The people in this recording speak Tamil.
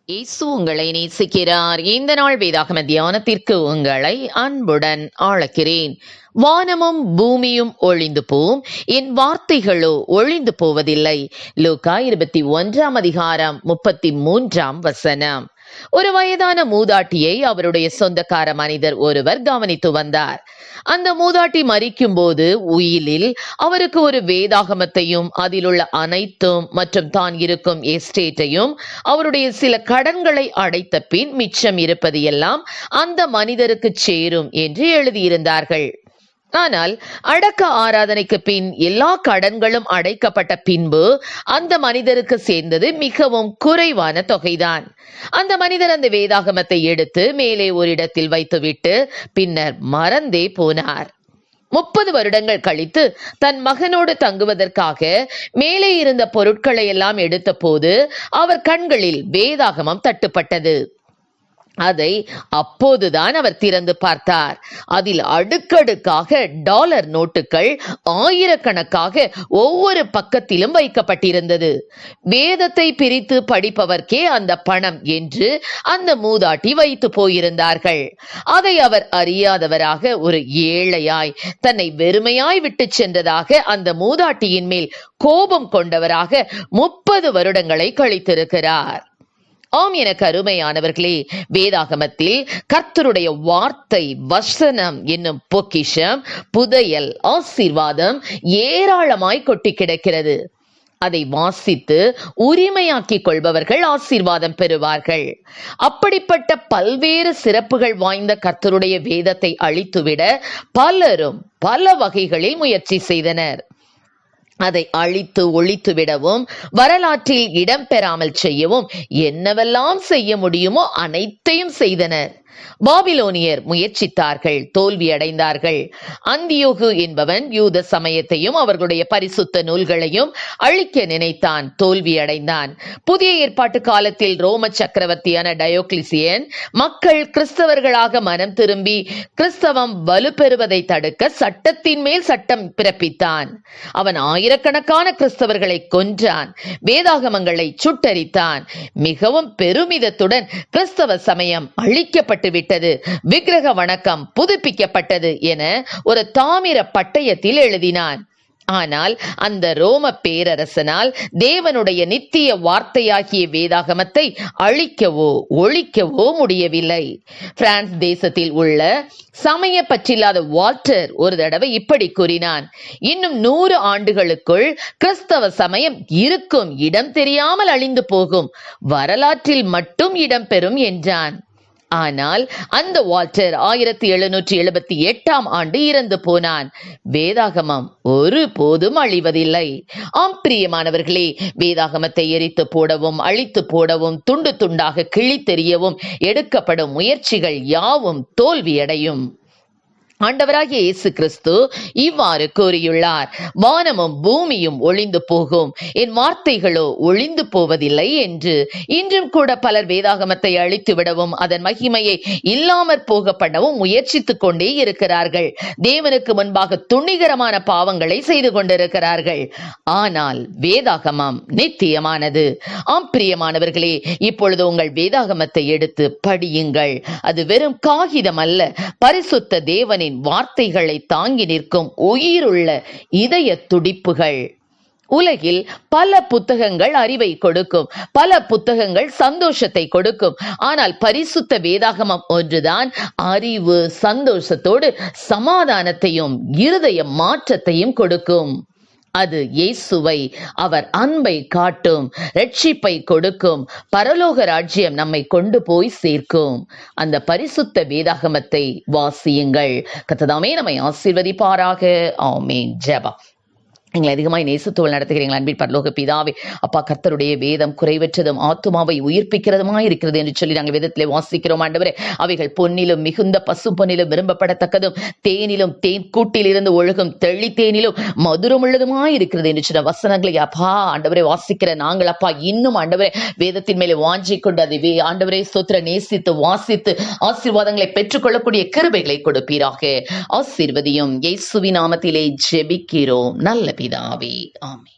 இயேசு உங்களை நேசிக்கிறார். இந்த நாள் வேதாகம தியானத்திற்கு உங்களை அன்புடன் அழைக்கிறேன். வானமும் பூமியும் ஒழிந்து போம், என் வார்த்தைகளோ ஒழிந்து போவதில்லை. லூக்கா 21:33. ஒரு வயதான மூதாட்டியை அவருடைய சொந்தக்கார மனிதர் ஒருவர் கவனித்து வந்தார். அந்த மூதாட்டி மரிக்கும் போது உயிலில் அவருக்கு ஒரு வேதாகமத்தையும் அதில் உள்ள அனைத்தும் மற்றும் தான் இருக்கும் எஸ்டேட்டையும் அவருடைய சில கடன்களை அடைத்த பின் மிச்சம் இருப்பது எல்லாம் அந்த மனிதருக்கு சேரும் என்று எழுதியிருந்தார்கள். ஆனால் அடக்க ஆராதனைக்கு பின் எல்லா கடன்களும் அடைக்கப்பட்ட பின்பு அந்த மனிதருக்கு சேர்ந்தது மிகவும் குறைவான தொகைதான். அந்த மனிதர் அந்த வேதாகமத்தை எடுத்து மேலே ஒரு இடத்தில் வைத்துவிட்டு பின்னர் மறந்தே போனார். 30 வருடங்கள் கழித்து தன் மகனோடு தங்குவதற்காக மேலே இருந்த பொருட்களை எல்லாம் எடுத்த போது அவர் கண்களில் வேதாகமம் தட்டுப்பட்டது. அதை அப்போதுதான் அவர் திறந்து பார்த்தார். அதில் அடுக்கடுக்காக டாலர் நோட்டுகள் ஆயிரக்கணக்காக ஒவ்வொரு பக்கத்திலும் வைக்கப்பட்டிருந்தது. வேதத்தை பிரித்து படிப்பவர்க்கே அந்த பணம் என்று அந்த மூதாட்டி வைத்து போயிருந்தார்கள். அதை அவர் அறியாதவராக ஒரு ஏழையாய் தன்னை வெறுமையாய் விட்டு சென்றதாக அந்த மூதாட்டியின் மேல் கோபம் கொண்டவராக 30 வருடங்களை கழித்திருக்கிறார். ஆம், எனக்கு அருமையானவர்களே, வேதாகமத்தில் கர்த்தருடைய வார்த்தை வசனம் என்னும் பொக்கிஷம், புதையல், ஆசீர்வாதம் ஏராளமாய் கொட்டி கிடக்கிறது. அதை வாசித்து உரிமையாக்கிக் கொள்பவர்கள் ஆசீர்வாதம் பெறுவார்கள். அப்படிப்பட்ட பல்வேறு சிறப்புகள் வாய்ந்த கர்த்தருடைய வேதத்தை அழித்துவிட பலரும் பல வகைகளில் முயற்சி செய்தனர். அதை அழித்து ஒழித்து விடவும் வரலாற்றில் இடம்பெறாமல் செய்யவும் என்னவெல்லாம் செய்ய முடியுமோ அனைத்தையும் செய்தனர். பாபிலோனியர் முயற்சித்தார்கள், தோல்வி அடைந்தார்கள். அந்தியோகு என்பவன் யூத சமயத்தையும் அவர்களுடைய பரிசுத்த நூல்களையும் அழிக்க நினைத்தான், தோல்வி அடைந்தான். புதிய ஏற்பாட்டு காலத்தில் ரோம சக்கரவர்த்தியான டயோக்ளிசியன் மக்கள் கிறிஸ்தவர்களாக மனம் திரும்பி கிறிஸ்தவம் வலுப்பெறுவதை தடுக்க சட்டத்தின் மேல் சட்டம் பிறப்பித்தான். அவன் ஆயிரக்கணக்கான கிறிஸ்தவர்களை கொன்றான், வேதாகமங்களை சுட்டரித்தான். மிகவும் பெருமிதத்துடன் கிறிஸ்தவ சமயம் அழிக்கப்பட்டு விட்டது, விக்கிரக வணக்கம் புதுப்பிக்கப்பட்டது என ஒரு தாமிர பட்டயத்தில் எழுதினான். ஆனால் அந்த ரோம பேரரசனால் தேவனுடைய நித்திய வார்த்தையாகிய வேதாகமத்தை அழிக்கவோ ஒழிக்கவோ முடியவில்லை. பிரான்ஸ் தேசத்தில் உள்ள சமய பற்றில்லாத வால்டர் ஒரு தடவை இப்படி கூறினான்: இன்னும் 100 ஆண்டுகளுக்குள் கிறிஸ்தவ சமயம் இருக்கும் இடம் தெரியாமல் அழிந்து போகும், வரலாற்றில் மட்டும் இடம்பெறும் என்றான். ஆனால் அந்த வால்டர் 1778 இறந்து போனான். வேதாகமம் ஒரு போதும் அழிவதில்லை. ஆம் பிரியமானவர்களே, வேதாகமத்தை எரித்து போடவும் அழித்து போடவும் துண்டு துண்டாக கிழித்தெறியவும் எடுக்கப்படும் முயற்சிகள் யாவும் தோல்வியடையும். ஆண்டவராகிய இயேசு கிறிஸ்து இவ்வாறு கூறியுள்ளார்: வானமும் பூமியும் ஒழிந்து போகும், என் வார்த்தைகளோ ஒழிந்து போவதில்லை என்று. இன்றும் கூட பலர் வேதாகமத்தை அழித்து விடவும் அதன் மகிமையை இல்லாமற் போக பண்ணவும் முயற்சித்துக் கொண்டே இருக்கிறார்கள். தேவனுக்கு முன்பாக துணிகரமான பாவங்களை செய்து கொண்டிருக்கிறார்கள். ஆனால் வேதாகமம் நித்தியமானது. ஆம் பிரியமானவர்களே, இப்பொழுது உங்கள் வேதாகமத்தை எடுத்து படியுங்கள். அது வெறும் காகிதம் அல்ல, பரிசுத்த தேவனின் வார்த்தைகளை தாங்கி நிற்கும் உயிருள்ள இதய துடிப்புகள். உலகில் பல புத்தகங்கள் அறிவை கொடுக்கும், பல புத்தகங்கள் சந்தோஷத்தை கொடுக்கும். ஆனால் பரிசுத்த வேதாகமம் ஒன்றுதான் அறிவு, சந்தோஷத்தோடு சமாதானத்தையும் இருதய மாற்றத்தையும் கொடுக்கும். அது இயேசுவை, அவர் அன்பை காட்டும், ரட்சிப்பை கொடுக்கும், பரலோக ராஜ்யம் நம்மை கொண்டு போய் சேர்க்கும். அந்த பரிசுத்த வேதாகமத்தை வாசியுங்கள். கர்த்தர் நம்மை ஆசீர்வதிப்பாராக. ஆமென். ஜெபம். எங்களை அதிகமாய் நேசத்தோடு நடத்துகிறீர்கள் அன்பின் பரலோக பிதாவே. அப்பா, கர்த்தருடைய வேதம் குறைவற்றதும் ஆத்துமாவை உயிர்ப்பிக்கிறதுமாய் இருக்கிறது என்று சொல்லி நாங்கள் வேதத்திலே வாசிக்கிறோம். ஆண்டவரே, அவைகள் பொன்னிலும் மிகுந்த பசு பொன்னிலும் விரும்பப்படத்தக்கதும் தேனிலும் தேன் கூட்டில் இருந்து ஒழுகும் தெளி தேனிலும் மதுரம் உள்ளதுமாய் இருக்கிறது என்று சொன்ன வசனங்களை அப்பா ஆண்டவரை வாசிக்கிற நாங்கள் அப்பா இன்னும் ஆண்டவரே வேதத்தின் மேலே வாஞ்சி கொண்டு அதை ஆண்டவரே ஸ்தோத்திர நேசித்து வாசித்து ஆசீர்வாதங்களை பெற்றுக்கொள்ளக்கூடிய கிருபைகளை கொடுப்பீராக. ஆசீர்வதியும். இயேசுவின் நாமத்திலே ஜெபிக்கிறோம் நல்ல பிதாவே. ஆமென்.